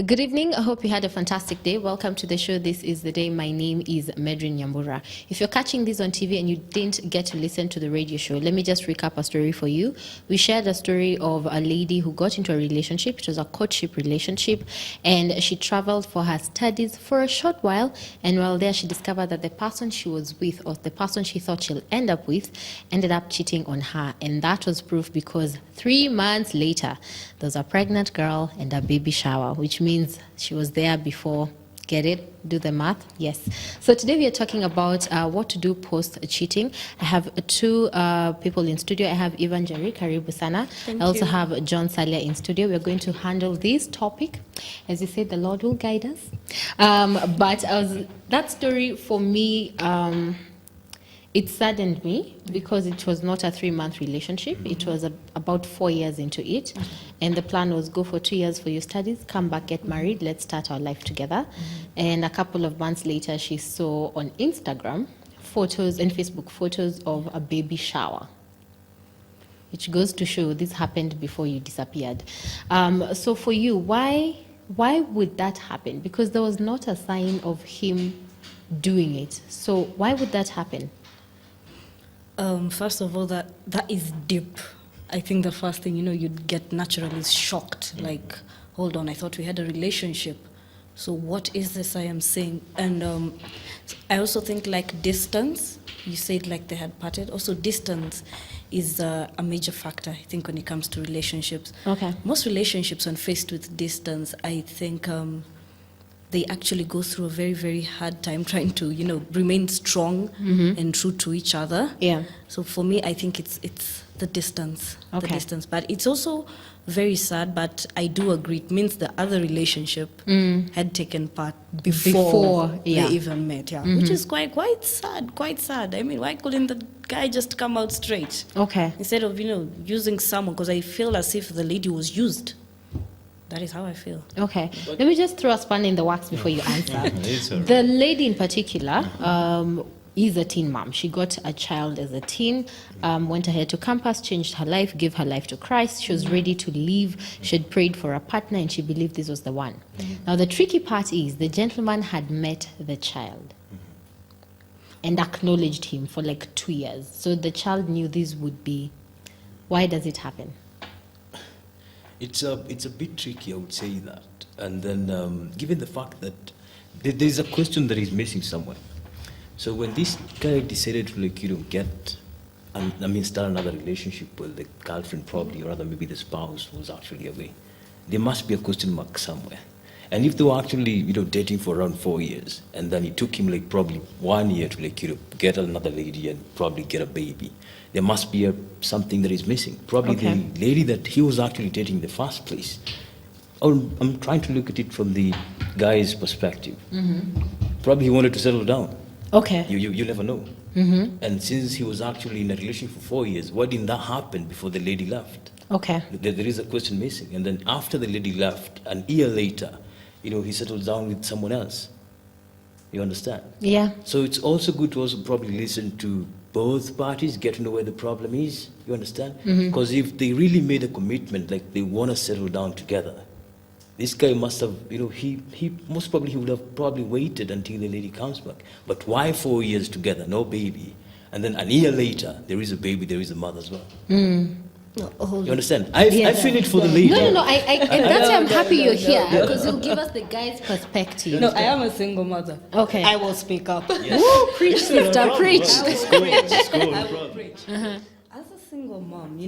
Good evening. I hope you had a fantastic day. Welcome to the show. This is the day. My name is Medrin Nyambura. If you're catching this on TV and you didn't get to listen to the radio show, let me just recap a story for you. We shared a story of a lady who got into a relationship. It was a courtship relationship, and she traveled for her studies for a short while. And while there, she discovered that the person she was with, or the person she thought she'll end up with, ended up cheating on her. And that was proof because 3 months later, there was a pregnant girl and a baby shower, which means she was there before. Get it? Do the math? Yes. So today we are talking about what to do post-cheating. I have two people in studio. I have Ivan Jerry, karibu sana. I also have John Salia in studio. We're going to handle this topic. As you said, the Lord will guide us. But that story for me, it saddened me because it was not a 3-month relationship. It was about 4 years into it. And the plan was go for 2 years for your studies, come back, get married, let's start our life together. And a couple of months later, she saw on Instagram photos and Facebook photos of a baby shower, which goes to show this happened before you disappeared. So for you, why would that happen? Because there was not a sign of him doing it. So why would that happen? First of all, that is deep. I think the first thing, you'd get naturally shocked. Like, hold on, I thought we had a relationship. So what is this I am saying? And I also think like distance, you said like they had parted. Also distance is a major factor, I think, when it comes to relationships. Okay. Most relationships, when faced with distance, I think they actually go through a very, very hard time trying to, remain strong and true to each other. Yeah. So for me, I think it's the distance. Okay. The distance. But it's also very sad, but I do agree. It means the other relationship had taken part before yeah. they even met. Yeah. Which is quite sad. I mean, why couldn't the guy just come out straight? Okay. Instead of, using someone, because I feel as if the lady was used. That is how I feel. Okay. Let me just throw a spanner in the works before you answer. It's all right. The lady in particular is a teen mom. She got a child as a teen, went ahead to campus, changed her life, gave her life to Christ. She was ready to leave. She had prayed for a partner, and she believed this was the one. Now, the tricky part is the gentleman had met the child and acknowledged him for like 2 years. So the child knew this would be. Why does it happen? It's a bit tricky, I would say that. And then, given the fact that there's a question that is missing somewhere. So when this guy decided to start another relationship with the girlfriend probably, or rather maybe the spouse was actually away, there must be a question mark somewhere. And if they were actually, dating for around 4 years, and then it took him probably 1 year to get another lady and probably get a baby, there must be something that is missing. Probably Okay. the lady that he was actually dating in the first place. I'm trying to look at it from the guy's perspective. Probably he wanted to settle down. Okay. You never know. And since he was actually in a relationship for 4 years, why didn't that happen before the lady left? Okay. There is a question missing. And then after the lady left, an year later, he settled down with someone else. You understand? Yeah. So it's also good to also probably listen to both parties, get to know where the problem is. You understand? Because if they really made a commitment, like they want to settle down together, this guy must have, he most probably he would have probably waited until the lady comes back. But why 4 years together, no baby? And then a year later, there is a baby, there is a mother as well. You understand? I feel it for the lady. No. And that's why I'm happy you're here, because you'll give us the guy's perspective. No, I am a single mother. Okay. I will speak up. Woo, preach, sister, preach. I will preach. As a single mom,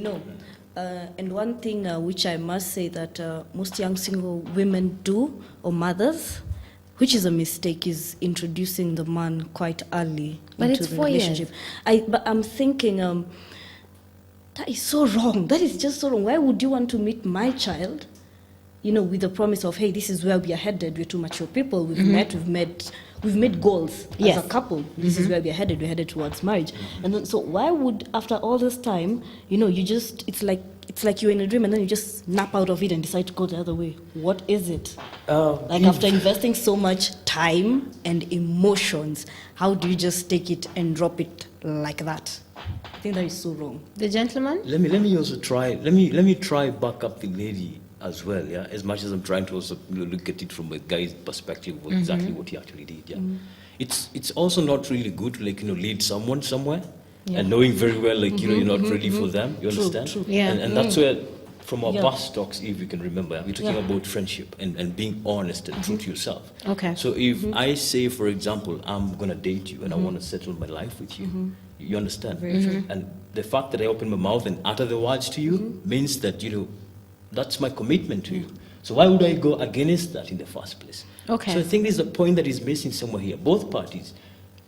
and one thing which I must say that most young single women do, or mothers, which is a mistake, is introducing the man quite early But into it's the 4 years. relationship. But I'm thinking, that is so wrong. That is just so wrong. Why would you want to meet my child, with the promise of, hey, this is where we are headed. We're two mature people. We've made goals Yes. as a couple. This is where we are headed. We're headed towards marriage. And then, so why would, after all this time, you just, it's like you're in a dream and then you just snap out of it and decide to go the other way. What is it? After investing so much time and emotions, how do you just take it and drop it like that? I think that is so wrong. The gentleman? Let me also try. Let me try back up the lady as well, yeah. As much as I'm trying to also look at it from a guy's perspective of exactly what he actually did, yeah. It's also not really good to lead someone somewhere and knowing very well you're not ready for them. You understand? True. Yeah. And that's where from our Yeah. past talks, if you can remember, we're talking about friendship and being honest and true to yourself. Okay. So if I say, for example, I'm gonna date you and I want to settle my life with you, you understand? Very true. And the fact that I open my mouth and utter the words to you means that that's my commitment to you. So why would I go against that in the first place? Okay. So I think there's a point that is missing somewhere here. Both parties.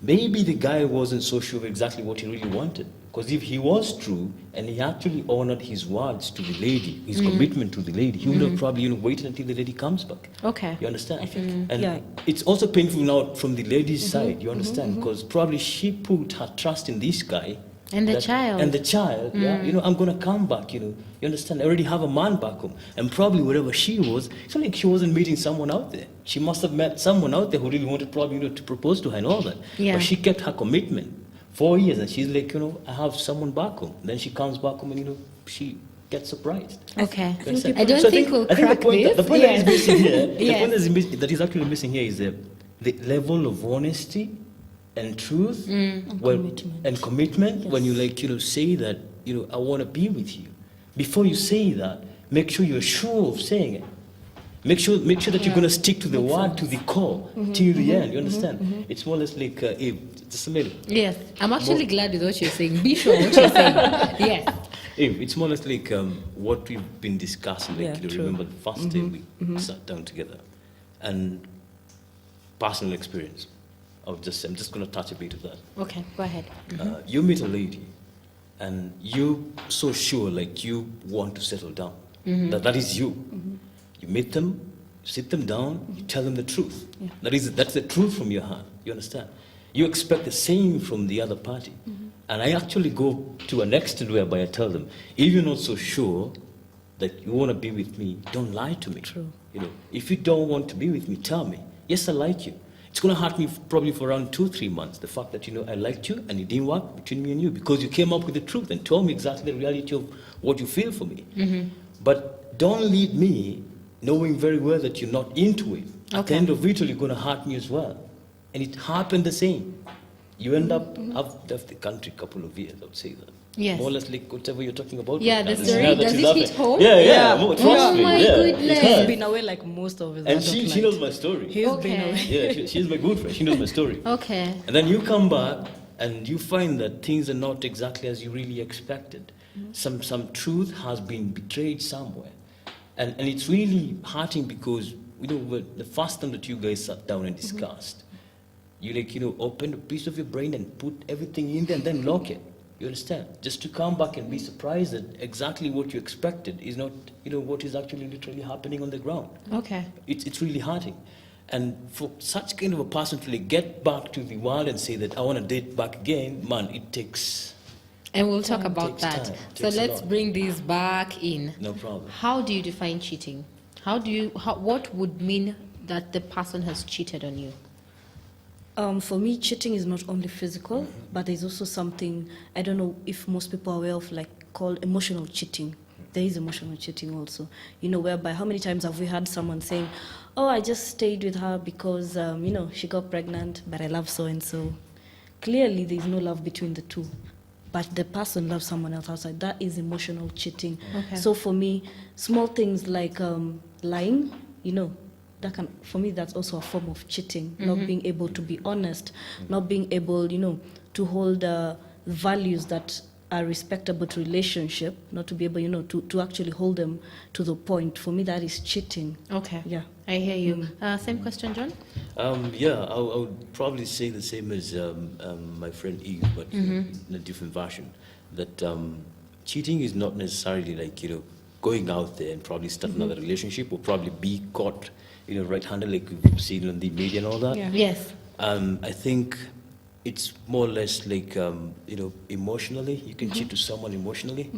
Maybe the guy wasn't so sure of exactly what he really wanted. Because if he was true and he actually honored his words to the lady, his commitment to the lady, he would have probably waited until the lady comes back. Okay. You understand? I think, And yeah. it's also painful now from the lady's side, you understand? Because probably she put her trust in this guy. And the child. And the child, yeah. I'm going to come back, you understand? I already have a man back home. And probably wherever she was, it's not like she wasn't meeting someone out there. She must have met someone out there who really wanted probably, to propose to her and all that. Yeah. But she kept her commitment 4 years and she's like, I have someone back home. Then she comes back home and, she gets surprised. Okay. You understand? I don't So think we'll I think crack the point, this. the point that is missing here, the Yes. point that is actually missing here is the level of honesty and truth and commitment when you say that I want to be with you. Before you say that, make sure you're sure of saying it. Make sure that you're going to stick to the word, to the core, till the end. You understand? It's more or less like just a minute. Yes. I'm actually glad with what you're saying. Be sure what you're saying. Yes. It's more or less like what we've been discussing. Yeah, You true. remember the first day we sat down together, and personal experience. I'm just going to touch a bit of that. Okay. Go ahead. You meet a lady, and you so sure you want to settle down. That is you. You meet them, sit them down, you tell them the truth. That's the truth from your heart. You understand? You expect the same from the other party. And I actually go to an extent whereby I tell them, if you're not so sure that you want to be with me, don't lie to me. True. If you don't want to be with me, tell me. Yes, I like you. It's going to hurt me probably for around 2-3 months, the fact that, I liked you and it didn't work between me and you because you came up with the truth and told me exactly the reality of what you feel for me. But don't lead me knowing very well that you're not into it. At the end of it, you're going to hurt me as well. And it happened the same. You end up, I've left the country a couple of years, I would say that. Yes. More or less like whatever you're talking about. Yeah, right now. the This story, now that does she's it out hit there. home? Yeah. Yeah. Trust Oh me. my yeah, goodness. it He's has. been away like most of his And adult she life. knows my story. He's been Okay. away. Yeah, she's my good friend. She knows my story. Okay. And then you come back and you find that things are not exactly as you really expected. Some truth has been betrayed somewhere. And it's really hurting because, the first time that you guys sat down and discussed, you opened a piece of your brain and put everything in there and then lock it. You understand? Just to come back and be surprised that exactly what you expected is not, what is actually literally happening on the ground. Okay. It's really hurting. And for such kind of a person to get back to the world and say that I want to date back again, man, it takes And we'll talk about Takes that. time. So Takes a let's lot. bring this back in. no problem. How do you define cheating? What would mean that the person has cheated on you? For me, cheating is not only physical, but there's also something, I don't know if most people are aware of, called emotional cheating. There is emotional cheating also, whereby how many times have we had someone saying, oh, I just stayed with her because, she got pregnant, but I love so-and-so. Clearly, there's no love between the two. But the person loves someone else outside. That is emotional cheating. Okay. So for me, small things like lying, for me, that's also a form of cheating. Not being able to be honest, not being able, to hold values that are respectable to relationship, not to be able, to actually hold them to the point. For me, that is cheating. Okay. Yeah. I hear you. Same question, John? I would probably say the same as my friend Eve, but in a different version. That cheating is not necessarily going out there and probably start another relationship or probably be caught, right-handed like we've seen on the media and all that. Yeah. Yes. I think it's more or less emotionally. You can cheat to someone emotionally.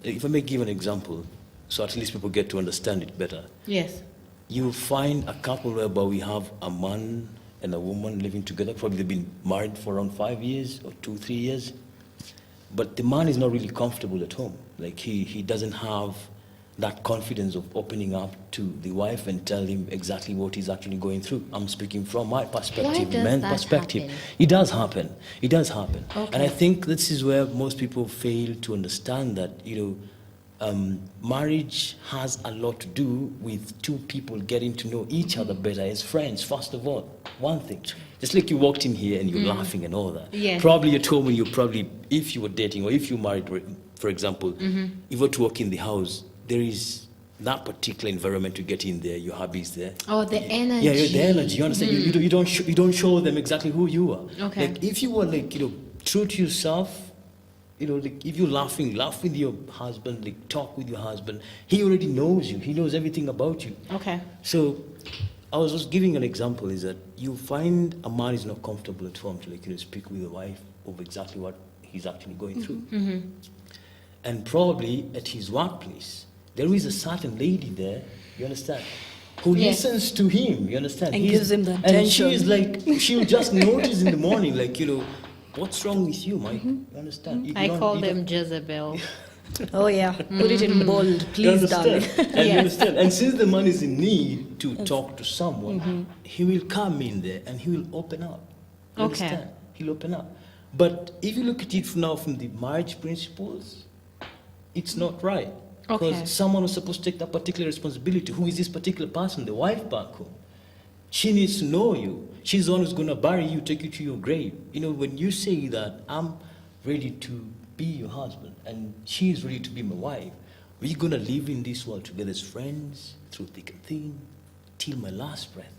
If I may give an example, so at least people get to understand it better. Yes. You find a couple whereby we have a man and a woman living together. Probably they've been married for around 5 years or 2-3 years. But the man is not really comfortable at home. He doesn't have that confidence of opening up to the wife and tell him exactly what he's actually going through. I'm speaking from my perspective, does man's that perspective. happen? It does happen. It does happen. Okay. And I think this is where most people fail to understand that, marriage has a lot to do with two people getting to know each other better as friends, first of all. One thing. Just like you walked in here and you're laughing and all that. Yes. Probably at home when you probably, if you were dating or if you married, for example, if you were to walk in the house, there is that particular environment to get in there, your hubby's there. Oh, the energy. Yeah, the energy. You understand? You don't show them exactly who you are. Okay. Like if you were true to yourself, like if you're laughing, laugh with your husband, like talk with your husband. He already knows you. He knows everything about you. Okay. So I was just giving an example is that you find a man is not comfortable at home to speak with the wife of exactly what he's actually going through. And probably at his workplace, there is a certain lady there, you understand, who Yes. listens to him, you understand? And gives him the And attention. she is like, she'll just notice in the morning, like, what's wrong with you, Mike? You understand? I call them Jezebel. Oh yeah, put it in bold, You please, darling. understand? And you understand? And since the man is in need to talk to someone, he will come in there and he will open up. You Okay. understand? He'll open up. But if you look at it now from the marriage principles, it's not right. Because Okay. someone was supposed to take that particular responsibility. Who is this particular person? The wife back home. She needs to know you. She's the one who's going to bury you, take you to your grave. When you say that, I'm ready to be your husband and she is ready to be my wife, we're going to live in this world together as friends, through thick and thin, till my last breath.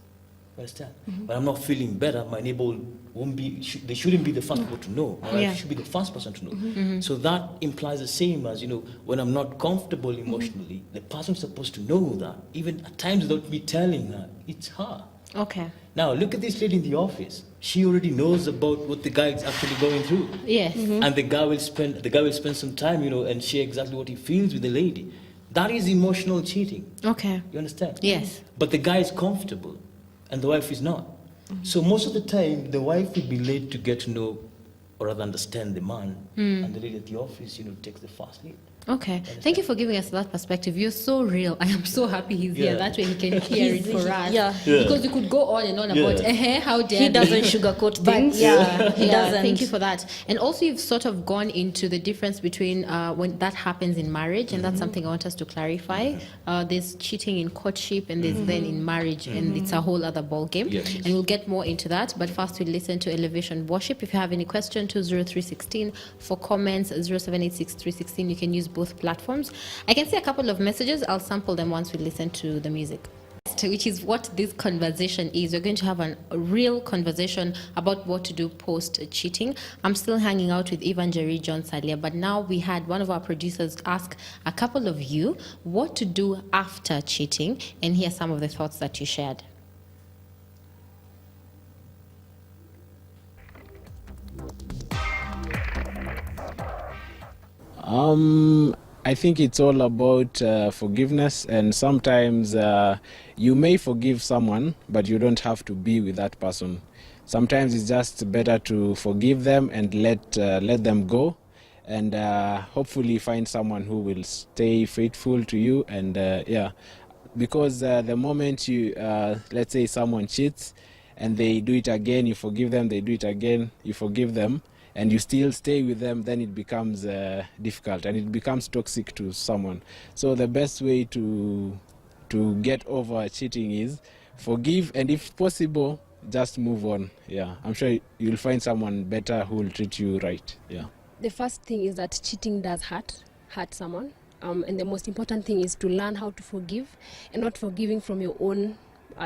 You understand? When I'm not feeling better, my neighbor won't be, they shouldn't be the first people to know. My Yeah. wife should be the first person to know. So that implies the same as, when I'm not comfortable emotionally, the person's supposed to know that. Even at times without me telling her, it's her. Okay. Now, look at this lady in the office. She already knows about what the guy is actually going through. Yes. And the guy will spend some time, and share exactly what he feels with the lady. That is emotional cheating. Okay. You understand? Yes. But the guy is comfortable and the wife is not. So most of the time, the wife will be late to get to know or rather understand the man, and the lady at the office, takes the first lead. Okay. Thank you for giving us that perspective. You're so real. I am so happy he's here. Yeah. That way he can hear it for us. Yeah. Because you could go on and on about, how dare He doesn't they?" sugarcoat But things. yeah, he doesn't. Thank you for that. And also, you've sort of gone into the difference between when that happens in marriage, and that's something I want us to clarify. There's cheating in courtship, and there's then in marriage, and it's a whole other ball game. Yes. And we'll get more into that. But first, we'll listen to Elevation Worship. If you have any question, 20316. For comments, 0786316. You can use both platforms. I can see a couple of messages. I'll sample them once we listen to the music. Which is what this conversation is. We're going to have a real conversation about what to do post cheating. I'm still hanging out with Evangeline John Salia, but now we had one of our producers ask a couple of you what to do after cheating, and here are some of the thoughts that you shared. I think it's all about forgiveness, and sometimes you may forgive someone, but you don't have to be with that person. Sometimes it's just better to forgive them and let them go, and hopefully find someone who will stay faithful to you. And because the moment you, let's say someone cheats and they do it again, you forgive them, they do it again, you forgive them, and you still stay with them, then it becomes difficult and it becomes toxic to someone. So the best way to get over cheating is forgive, and if possible, just move on. Yeah, I'm sure you'll find someone better who will treat you right. Yeah. The first thing is that cheating does hurt someone. And the most important thing is to learn how to forgive, and not forgiving from your own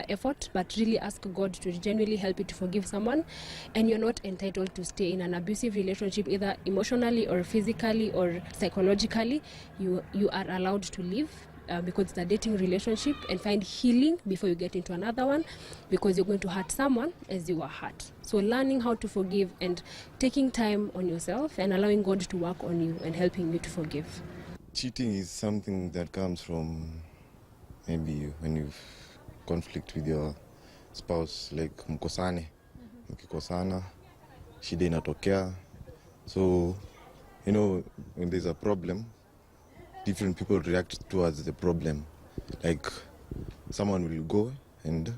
effort, but really ask God to genuinely help you to forgive someone. And you're not entitled to stay in an abusive relationship, either emotionally or physically or psychologically. You are allowed to leave because it's a dating relationship, and find healing before you get into another one, because you're going to hurt someone as you were hurt. So learning how to forgive and taking time on yourself and allowing God to work on you and helping you to forgive. Cheating is something that comes from maybe when you've conflict with your spouse, like mkosane, mkikosana, shida inatokea. So, when there's a problem, different people react towards the problem. Like someone will go and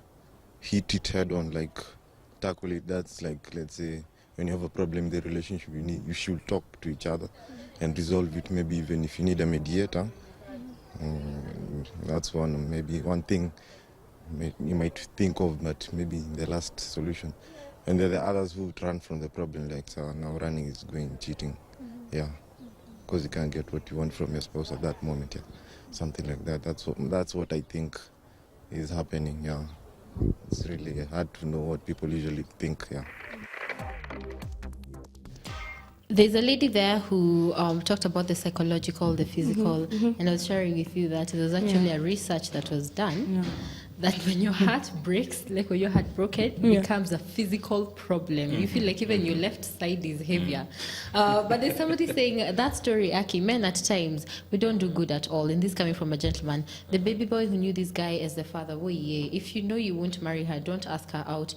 hit it head on, like tackle it. That's like, let's say, when you have a problem in the relationship, you should talk to each other and resolve it. Maybe even if you need a mediator, that's one thing you might think of, but maybe the last solution. And there are the others who run from the problem, like so now running is going cheating, yeah, because you can't get what you want from your spouse at that moment, yeah, something like that. That's what I think is happening, yeah. It's really hard to know what people usually think, yeah. There's a lady there who talked about the psychological, the physical, and I was sharing with you that there was actually a research that was done that when your heart breaks, like when your heart broken, it becomes a physical problem. You feel like even your left side is heavier. But there's somebody saying that story, Aki, men at times, we don't do good at all. And this coming from a gentleman. The baby boy who knew this guy as the father, if you know you won't marry her, don't ask her out.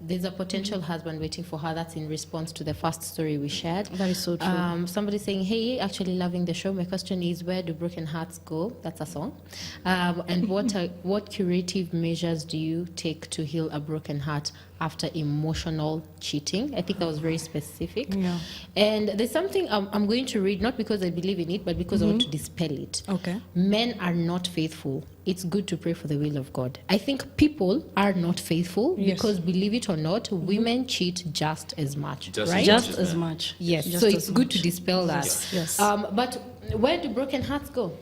There's a potential husband waiting for her. That's in response to the first story we shared. That is so true. Somebody saying, hey, actually loving the show. My question is, where do broken hearts go? That's a song. And what curative measures do you take to heal a broken heart after emotional cheating? I think that was very specific. Yeah. And there's something I'm going to read, not because I believe in it, but because I want to dispel it. Okay. Men are not faithful. It's good to pray for the will of God. I think people are not faithful because, believe it or not, women cheat just as much. Right? Just as much. Yes. Just So as it's good much. to dispel that. Yes. But where do broken hearts go?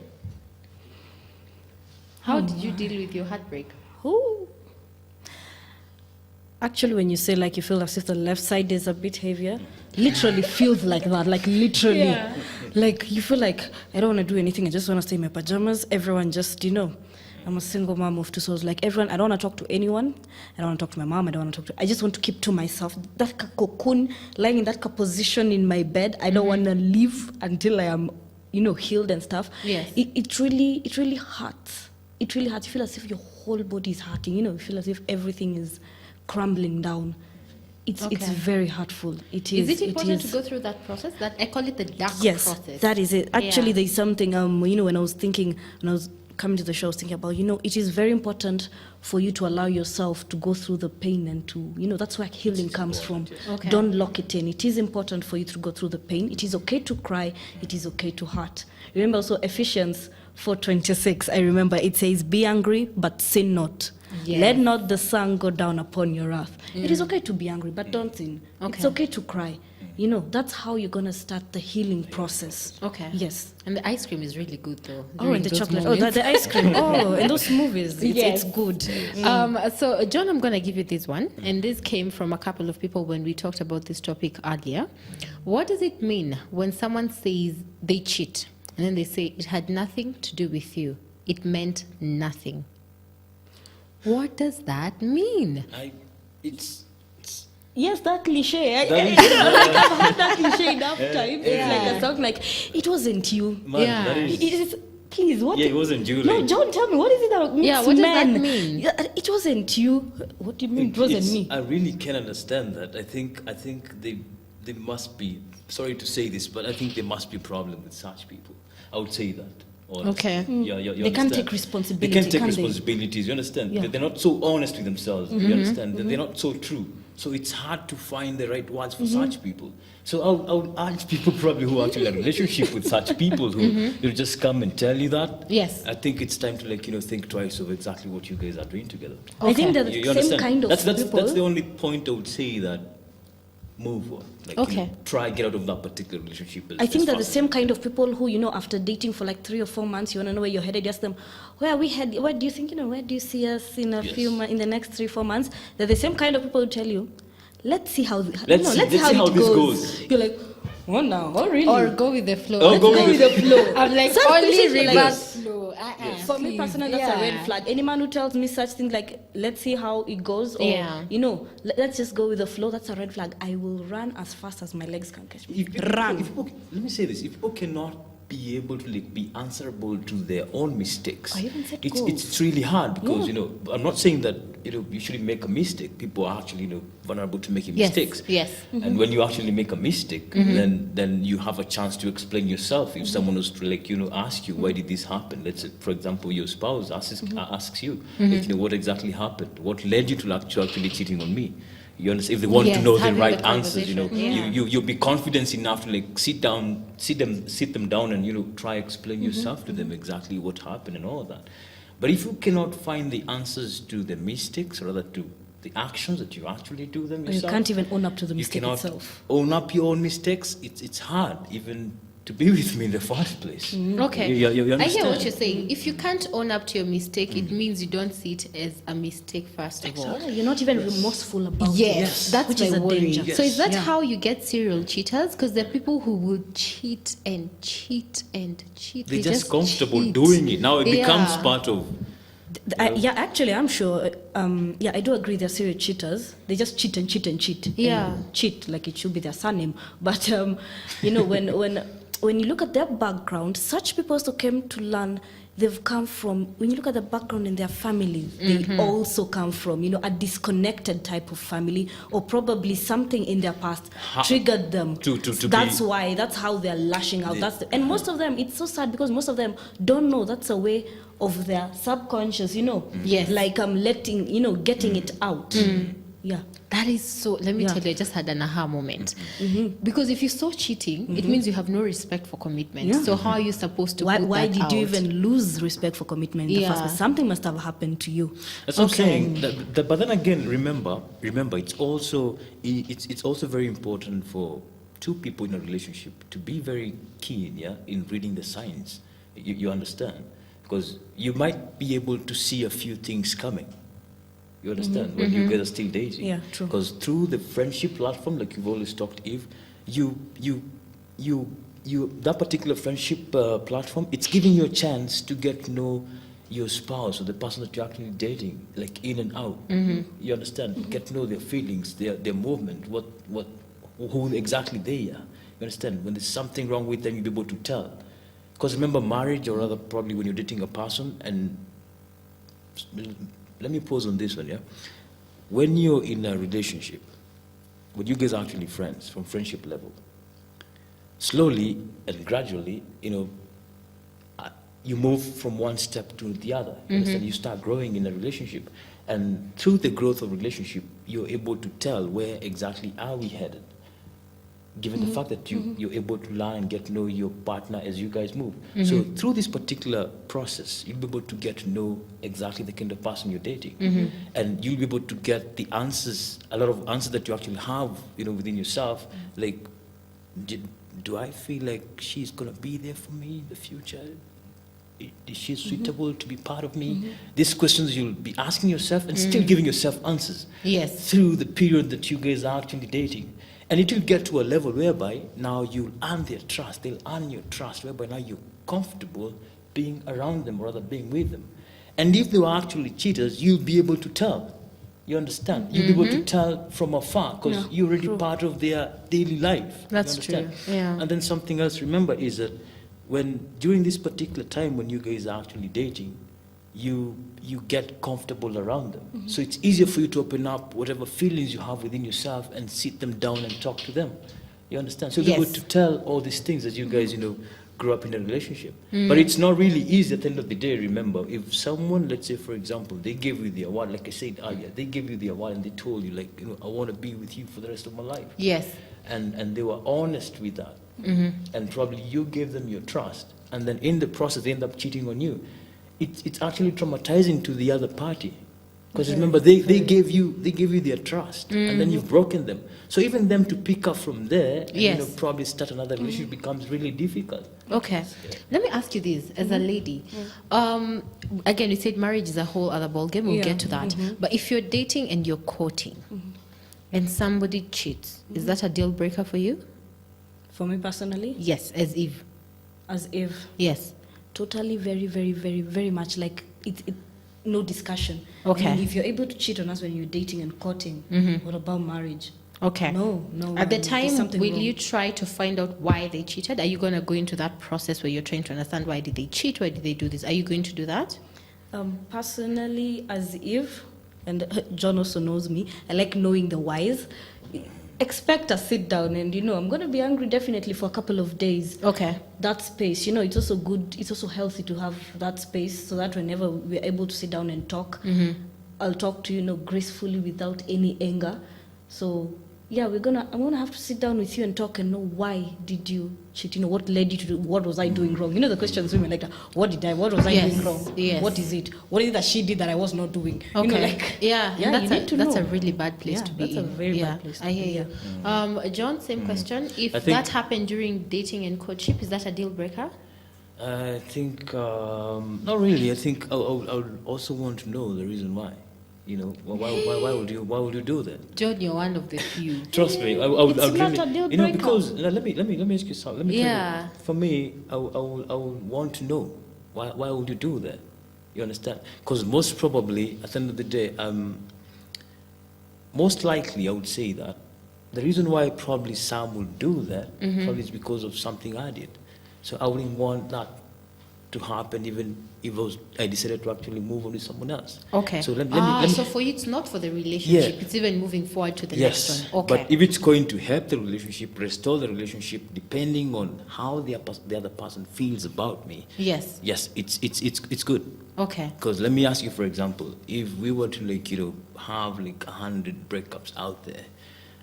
How did you deal with your heartbreak? Ooh. Actually, when you say like you feel as if the left side is a bit heavier, literally feels like that, like literally. Yeah. Like you feel like, I don't want to do anything, I just want to stay in my pajamas. Everyone just, I'm a single mom of two souls. Like everyone, I don't want to talk to anyone. I don't want to talk to my mom. I don't want to talk to, I just want to keep to myself. That cocoon, lying in that position in my bed, I don't want to leave until I am, healed and stuff. Yes. It really hurts. It really hurts. You feel as if your whole body is hurting. You feel as if everything is crumbling down. It's very hurtful. It is. Is it important to go through that process? That I call it the dark process. Yes, that is it. Actually, there's something, when I was coming to the show, I was thinking about, it is very important for you to allow yourself to go through the pain and to, that's where healing comes from. Okay. Don't lock it in. It is important for you to go through the pain. It is okay to cry. It is okay to hurt. Remember also Ephesians 4:26, I remember it says, be angry, but sin not. Yes. Let not the sun go down upon your wrath. It is okay to be angry, but don't sin. Okay. It's okay to cry. That's how you're going to start the healing process. Okay. Yes. And the ice cream is really good, though. Oh, and the those chocolate. moments. The ice cream. Oh, and those movies. It's good. So, John, I'm going to give you this one. And this came from a couple of people when we talked about this topic earlier. What does it mean when someone says they cheat and then they say it had nothing to do with you? It meant nothing. What does that mean? It's Yes, that cliche. I've heard that cliche enough times. It's like a song like, it wasn't you. man, Yeah. that It is, is, please, what? yeah, it wasn't you. No, like, John, tell me, what is it that makes Yeah, what does that men? mean? Yeah, it wasn't you. What do you mean it wasn't me? I really can understand that. I think they must be, sorry to say this, but I think there must be a problem with such people. I would say that. Honestly. Okay. Yeah, you They can't understand? take responsibility, They can't take can they? responsibilities. You understand? Yeah. They're not so honest with themselves. You understand? They're not so true. So it's hard to find the right words for such people. So I would urge people probably who are actually in a relationship with such people who will just come and tell you that. Yes. I think it's time to think twice of exactly what you guys are doing together. I think that You the same understand? kind of that's people. That's the only point I would say that move on. Okay. Try get out of that particular relationship. I think that the fast as same you kind of people who, after dating for like 3 or 4 months, you want to know where you're headed, you ask them, where do you think, where do you see us in a Yes. in the next 3-4 months? They're the same kind of people who tell you, let's see how Let's see how it this goes. goes. You're like, oh no, oh really? Or go with the flow. Oh, Let's go with the flow. I'm like, Some only people like- reverse flow. For me personally, that's a red flag. Any man who tells me such things like, let's see how it goes, or, Yeah. let's just go with the flow, that's a red flag. I will run as fast as my legs can catch me. If Run. let me say this: if people cannot be able to like be answerable to their own mistakes. I even set it's goals. it's really hard because Yeah. I'm not saying that you shouldn't make a mistake. People are actually vulnerable to making Yes, mistakes. yes. And when you actually make a mistake, then you have a chance to explain yourself. If someone was to ask you why did this happen, let's say for example your spouse asks you what exactly happened, what led you to actually cheating on me. You understand? If they want to Yes, know the having right the answers, conversation. Yeah. you'll be confident enough to sit them down and try explain yourself to them exactly what happened and all that. But if you cannot find the answers to the mistakes, or rather to the actions that you actually do them You yourself, can't even own up to the you mistake cannot itself. own up your own mistakes. It's hard even to be with me in the first place. Okay. You I hear what understand? you're saying. If you can't own up to your mistake, it means you don't see it as a mistake, first of all. Yeah, you're not even remorseful about Yes, it. that's which my is a worry. danger. So is that Yeah. how you get serial cheaters? Because there are people who will cheat and cheat and cheat. They're just comfortable cheat. doing it. Now it becomes Yeah. part of. Yeah, actually, I'm sure. Yeah, I do agree. They're serial cheaters. They just cheat and cheat and cheat. Yeah. And cheat like it should be their surname. But when you look at their background, such people also came to learn. They've come from. When you look at the background in their families, they also come from a disconnected type of family, or probably something in their past triggered them. To That's be- why. That's how they're lashing out. The- And most of them, it's so sad because most of them don't know that's a way of their subconscious, Yes. like letting, getting it out. Yeah. That is so. Let me Yeah. tell you, I just had an aha moment. Because if you saw cheating, it means you have no respect for commitment. Yeah. So how are you supposed to? Why put why that did you out? even lose respect for commitment in the first Yeah. place? Something must have happened to you. That's what I'm saying. But then again, remember, it's also very important for two people in a relationship to be very keen, in reading the signs. You understand? Because you might be able to see a few things coming. You understand? When you guys are still dating. Yeah, true. Because through the friendship platform, like you've always talked, Eve, that particular friendship platform, it's giving you a chance to get to know your spouse or the person that you're actually dating, like in and out. You understand? Get to know their feelings, their movement, who exactly they are. You understand? When there's something wrong with them, you'll be able to tell. Because remember, marriage, or rather probably when you're dating a person, and let me pause on this one, when you're in a relationship, when you guys are actually friends, from friendship level, slowly and gradually, you move from one step to the other. You understand? You start growing in a relationship. And through the growth of relationship, you're able to tell where exactly are we headed, given the fact that you're able to learn and get to know your partner as you guys move. So through this particular process, you'll be able to get to know exactly the kind of person you're dating. And you'll be able to get the answers, a lot of answers that you actually have, within yourself. Like, do I feel like she's going to be there for me in the future? Is she suitable to be part of me? These questions you'll be asking yourself and still giving yourself answers. Yes. Through the period that you guys are actually dating. And it will get to a level whereby now you'll earn their trust. They'll earn your trust, whereby now you're comfortable being around them, or rather being with them. And if they were actually cheaters, you'll be able to tell. You understand? You'll be able to tell from afar because you're already part of their daily life. That's You understand? true, yeah. And then something else, remember, is that during this particular time when you guys are actually dating, you get comfortable around them. So it's easier for you to open up whatever feelings you have within yourself and sit them down and talk to them. You understand? So you're Yes. able to tell all these things as you guys, grow up in a relationship. But it's not really easy at the end of the day. Remember, if someone, let's say, for example, they gave you the award, like I said earlier, they gave you the award and they told you, like, I want to be with you for the rest of my life. Yes. And they were honest with that. And probably you gave them your trust. And then in the process, they end up cheating on you. It's actually traumatizing to the other party. Because remember, they gave you their trust, and then you've broken them. So even them to pick up from there, and, Yes. probably start another relationship becomes really difficult. Okay. Let me ask you this as a lady. Again, you said marriage is a whole other ballgame. We'll Yeah. get to that. But if you're dating and you're courting, and somebody cheats, is that a deal breaker for you? For me personally, Yes, as Eve. as if Yes. totally, very, very, very, very much like it no discussion. Okay. And if you're able to cheat on us when you're dating and courting, what about marriage? Okay. No. At the there's time, something will wrong. you try to find out why they cheated? Are you going to go into that process where you're trying to understand why did they cheat? Why did they do this? Are you going to do that? Personally, as Eve, and John also knows me, I like knowing the whys. Expect a sit down, and I'm going to be angry definitely for a couple of days. Okay. That space, it's also good, it's also healthy to have that space so that whenever we're able to sit down and talk, I'll talk to you, gracefully without any anger. So yeah, I'm gonna have to sit down with you and talk and know why did you cheat? What led you to do? What was I doing wrong? The questions women like that. What was I Yes, doing wrong? yes. What is it? What is it that she did that I was not doing? Okay. Yeah, that's you need to that's know. a really bad place Yeah, to be that's in. a very bad place to I be, hear you. John, same question. If I think- that happened during dating and courtship, is that a deal breaker? I think not really. I think I would also want to know the reason why. Why would you do that? John, you're one of the few. Trust me, I would It's not really, a deal breaker. because let me ask you something. Let me tell Yeah. you. For me, I would want to know why would you do that? You understand? Because most probably at the end of the day, most likely I would say that the reason why probably Sam would do that probably is because of something I did. So I wouldn't want that to happen even if I decided to actually move on with someone else. Okay. So let me So for you, it's not for the relationship. Yeah. It's even moving forward to the Yes, next one. Okay. but if it's going to help the relationship, restore the relationship, depending on how the other person feels about me, Yes. it's good. Okay. Because let me ask you, for example, if we were to have 100 breakups out there,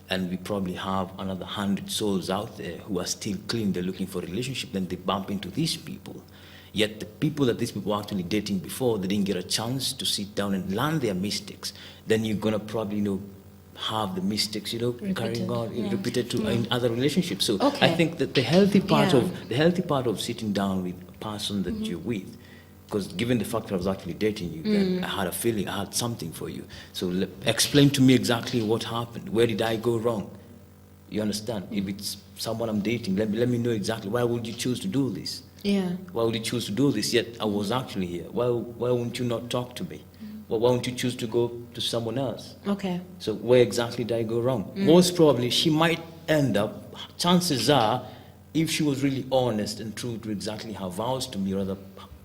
and we probably have another 100 souls out there who are still clean, they're looking for a relationship, then they bump into these people. Yet the people that these people were actually dating before, they didn't get a chance to sit down and learn their mistakes. Then you're gonna probably, have the mistakes, carrying on, repeated in other relationships. So Okay. I think that the healthy part Yeah. of sitting down with a person that you're with, because given the fact that I was actually dating you, then I had a feeling, I had something for you. So explain to me exactly what happened. Where did I go wrong? You understand? If it's someone I'm dating, let me know exactly. Why would you choose to do this? Yeah. Why would you choose to do this? Yet I was actually here. Why won't you not talk to me? Why won't you choose to go to someone else? Okay. So where exactly did I go wrong? Most probably she might end up, chances are, if she was really honest and true to exactly her vows to me, or rather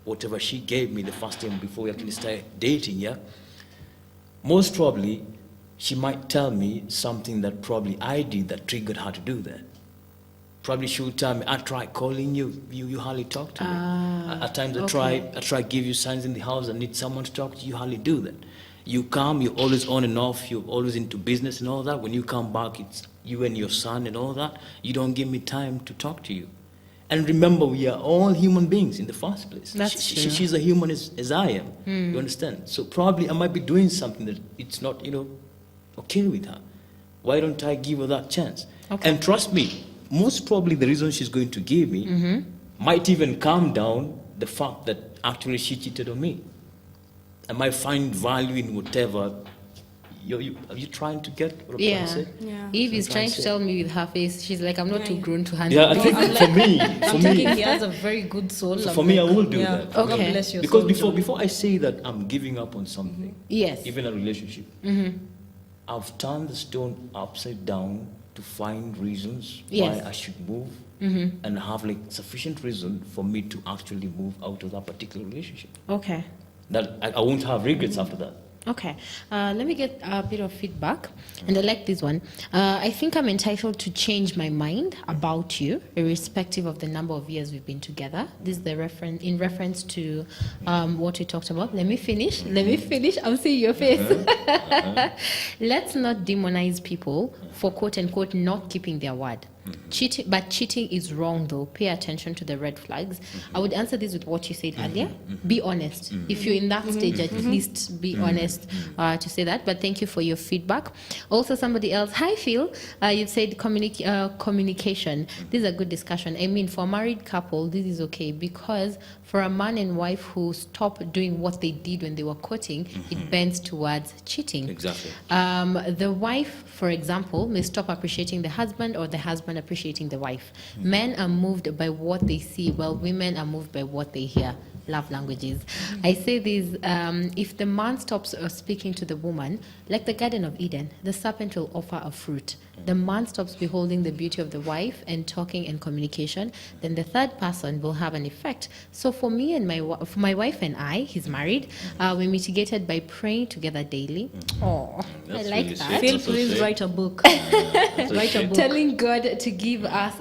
whatever she gave me the first time before we actually started dating, yeah, most probably she might tell me something that probably I did that triggered her to do that. Probably she would tell me, I tried calling you, you hardly talk to me. At times I try give you signs in the house, I need someone to talk to you, hardly do that. You come, you're always on and off, you're always into business and all that. When you come back, it's you and your son and all that. You don't give me time to talk to you. And remember, we are all human beings in the first place. That's true. She's a human as I am. You understand? So probably I might be doing something that it's not, okay with her. Why don't I give her that chance? Okay. And trust me, most probably the reason she's going to give me might even calm down the fact that actually she cheated on me. I might find value in whatever. Are you trying to get what I'm trying Yeah. to say? Yeah. Eve is So I'm trying to trying tell me with her face, she's like, I'm not too grown to handle Yeah, I this. think I'm for like- me, I'm thinking he has a very good soul. So I'm for me, I like, will do yeah, that. God Okay. bless your because soul, John. before I say that I'm giving up on something, Yes. even a relationship, I've turned the stone upside down to find reasons Yes. why I should move and have sufficient reason for me to actually move out of that particular relationship. Okay. That I won't have regrets after that. Okay, let me get a bit of feedback, and I like this one. I think I'm entitled to change my mind about you, irrespective of the number of years we've been together. This is the reference to what we talked about. Let me finish. I'm seeing your face. Let's not demonize people for quote unquote not keeping their word. Cheating is wrong though. Pay attention to the red flags. I would answer this with what you said earlier. Be honest. If you're in that stage, at least be honest to say that. But thank you for your feedback. Also, somebody else. Hi, Phil. You said communication. This is a good discussion. I mean, for a married couple, this is okay because for a man and wife who stop doing what they did when they were courting, it bends towards cheating. Exactly. The wife, for example, may stop appreciating the husband or the husband appreciating the wife. Men are moved by what they see, while women are moved by what they hear. love languages. I say this, if the man stops speaking to the woman, like the Garden of Eden, the serpent will offer a fruit. The man stops beholding the beauty of the wife and talking and communication, then the third person will have an effect. So for me and for my wife and I, he's married, we mitigated by praying together daily. Oh, I That's like really that. sweet. Phil, That's so please sweet. write a book. Write a book. Telling God to give us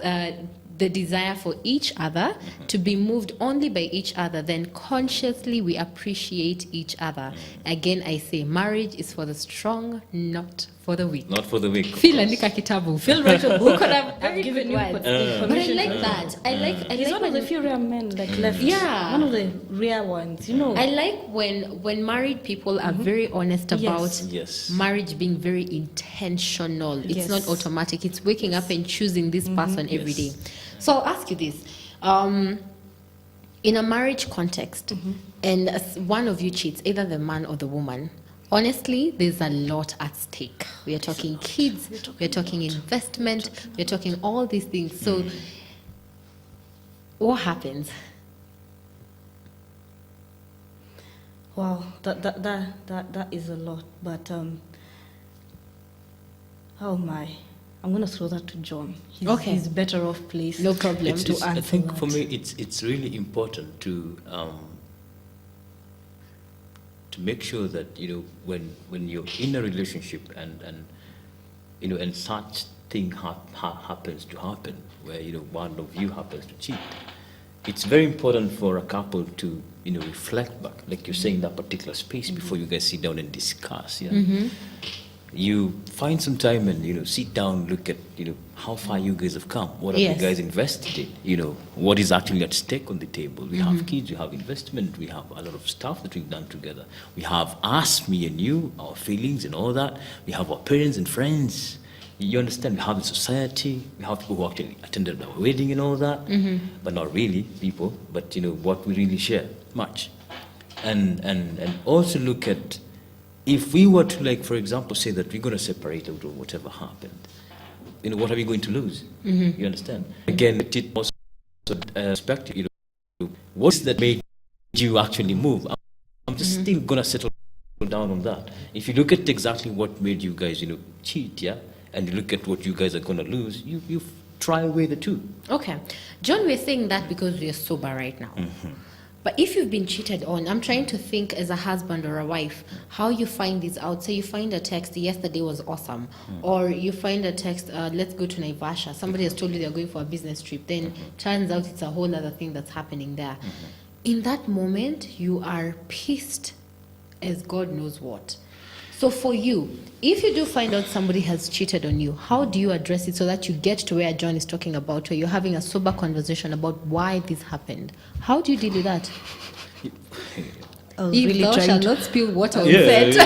the desire for each other, to be moved only by each other, then consciously we appreciate each other. Again, I say marriage is for the strong, not for the weak. Not for the weak. of Phil course. andika kitabu. Phil, write a book. I've given you But I information. like that. I He's like one of the when, few rare men like left. Yeah. One of the rare ones, you know. I like when married people are very honest about Yes. marriage being very intentional. It's Yes. not automatic. It's waking up and choosing this person every day. Yes. So I'll ask you this. In a marriage context, and as one of you cheats, either the man or the woman, honestly, there's a lot at stake. We are talking kids, we are talking investment, we are talking all these things. So what happens? Wow, that is a lot. But oh my, I'm gonna throw that to John. Okay. He's better off placed. No problem. To I answer think for that. me, it's really important to make sure that when you're in a relationship and such thing happens to happen where one of you happens to cheat, it's very important for a couple to reflect back, like you're saying, that particular space before you guys sit down and discuss. You find some time and sit down, look at how far you guys have come, what have Yes. you guys invested in, what is actually at stake on the table. We have kids, we have investment, we have a lot of stuff that we've done together. We have us, me and you, our feelings and all that. We have our parents and friends. You understand? We have the society. We have people who actually attended our wedding and all that, but not really people. But what we really share much, and also look at, if we were to, like, for example, say that we're going to separate out or whatever happened, what are we going to lose? You understand? Again, it also perspective. What's that made you actually move? I'm just still going to settle down on that. If you look at exactly what made you guys, cheat, yeah, and you look at what you guys are going to lose, you try away the two. Okay. John, we're saying that because we're sober right now. But if you've been cheated on, I'm trying to think as a husband or a wife, how you find this out. Say you find a text, yesterday was awesome. Or you find a text, let's go to Naivasha. Somebody has told you they're going for a business trip. Then turns out it's a whole other thing that's happening there. In that moment, you are pissed as God knows what. So for you, if you do find out somebody has cheated on you, how do you address it so that you get to where John is talking about, where you're having a sober conversation about why this happened? How do you deal with that? I was If really thou trying shalt to, not spill water on set.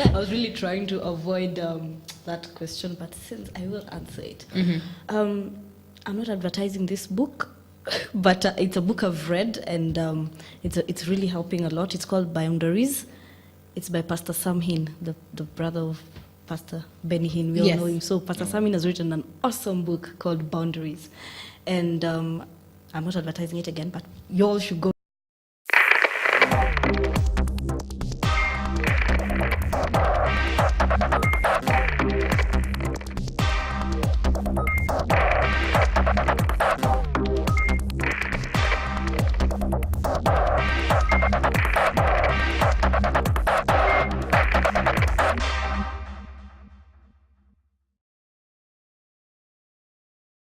I was really trying to avoid that question, but since I will answer it. I'm not advertising this book, but it's a book I've read, and it's really helping a lot. It's called Boundaries. It's by Pastor Sam Hinn, the brother of Pastor Benny Hinn. We all Yes. know him. So Pastor Sam Hinn has written an awesome book called Boundaries. And I'm not advertising it again, but you all should go